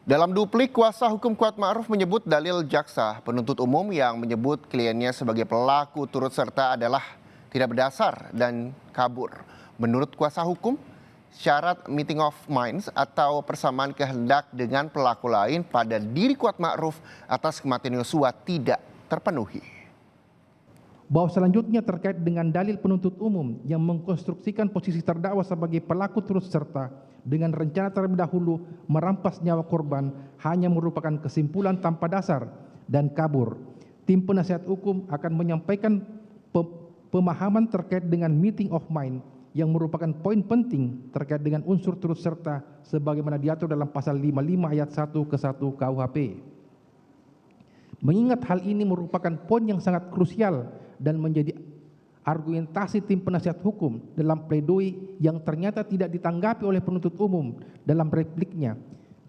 Dalam duplik, kuasa hukum Kuatma'ruf menyebut dalil jaksa penuntut umum yang menyebut kliennya sebagai pelaku turut serta adalah tidak berdasar dan kabur. Menurut kuasa hukum, syarat meeting of minds atau persamaan kehendak dengan pelaku lain pada diri Kuatma'ruf atas kematian Yosua tidak terpenuhi. Bahwa selanjutnya terkait dengan dalil penuntut umum yang mengkonstruksikan posisi terdakwa sebagai pelaku turut serta dengan rencana terlebih dahulu merampas nyawa korban hanya merupakan kesimpulan tanpa dasar dan kabur. Tim penasihat hukum akan menyampaikan pemahaman terkait dengan meeting of mind yang merupakan poin penting terkait dengan unsur turut serta sebagaimana diatur dalam pasal 55 ayat 1 ke 1 KUHP. Mengingat hal ini merupakan poin yang sangat krusial dan menjadi argumentasi tim penasihat hukum dalam pledoi yang ternyata tidak ditanggapi oleh penuntut umum dalam repliknya,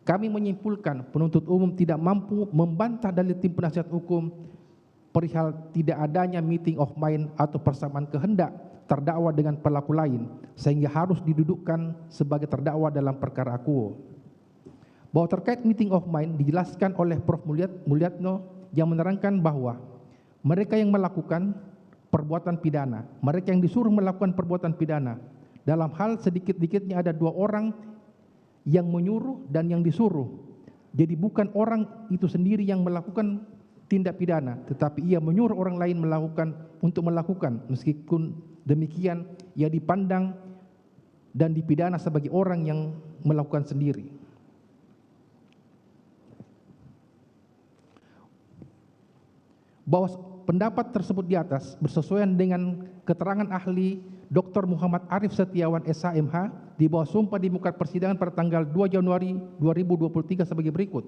kami menyimpulkan penuntut umum tidak mampu membantah dalil tim penasihat hukum perihal tidak adanya meeting of mind atau persamaan kehendak terdakwa dengan pelaku lain, sehingga harus didudukkan sebagai terdakwa dalam perkara akuo. Bahwa terkait meeting of mind dijelaskan oleh Prof. Mulyatno yang menerangkan bahwa mereka yang melakukan perbuatan pidana, mereka yang disuruh melakukan perbuatan pidana, dalam hal sedikit-dikitnya ada dua orang yang menyuruh dan yang disuruh. Jadi bukan orang itu sendiri yang melakukan tindak pidana, tetapi ia menyuruh orang lain untuk melakukan. Meskipun demikian, ia dipandang dan dipidana sebagai orang yang melakukan sendiri. Bahwa pendapat tersebut di atas bersesuaian dengan keterangan ahli Dr. Muhammad Arif Setiawan SHMH di bawah sumpah di muka persidangan pada tanggal 2 Januari 2023 sebagai berikut.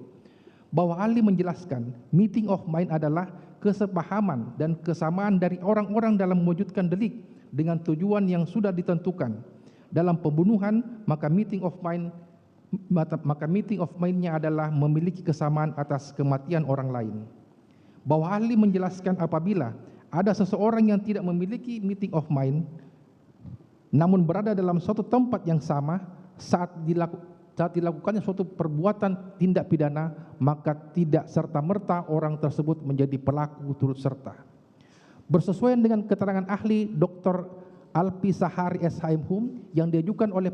Bahwa ahli menjelaskan meeting of mind adalah kesepahaman dan kesamaan dari orang-orang dalam mewujudkan delik dengan tujuan yang sudah ditentukan. Dalam pembunuhan, maka meeting of mind-nya adalah memiliki kesamaan atas kematian orang lain. Bahwa ahli menjelaskan apabila ada seseorang yang tidak memiliki meeting of mind namun berada dalam suatu tempat yang sama saat dilakukannya suatu perbuatan tindak pidana, maka tidak serta-merta orang tersebut menjadi pelaku turut serta. Bersesuaian dengan keterangan ahli Dr. Alpi Sahari SHMHum yang diajukan oleh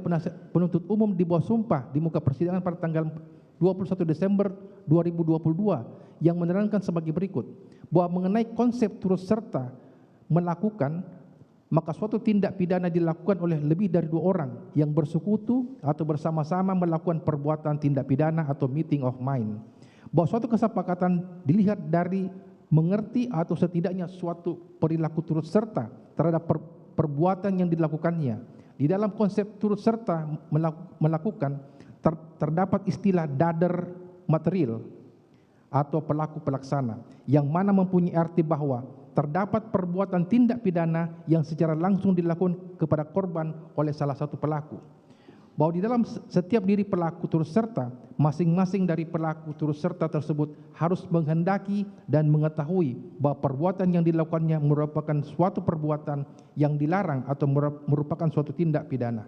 penuntut umum di bawah sumpah di muka persidangan pada tanggal 21 Desember 2022 yang menerangkan sebagai berikut, bahwa mengenai konsep turut serta melakukan, maka suatu tindak pidana dilakukan oleh lebih dari dua orang yang bersekutu atau bersama-sama melakukan perbuatan tindak pidana atau meeting of mind. Bahwa suatu kesepakatan dilihat dari mengerti atau setidaknya suatu perilaku turut serta terhadap perbuatan yang dilakukannya. Di dalam konsep turut serta melakukan terdapat istilah dader material atau pelaku pelaksana yang mana mempunyai arti bahwa terdapat perbuatan tindak pidana yang secara langsung dilakukan kepada korban oleh salah satu pelaku. Bahwa di dalam setiap diri pelaku turut serta, masing-masing dari pelaku turut serta tersebut harus menghendaki dan mengetahui bahwa perbuatan yang dilakukannya merupakan suatu perbuatan yang dilarang atau merupakan suatu tindak pidana.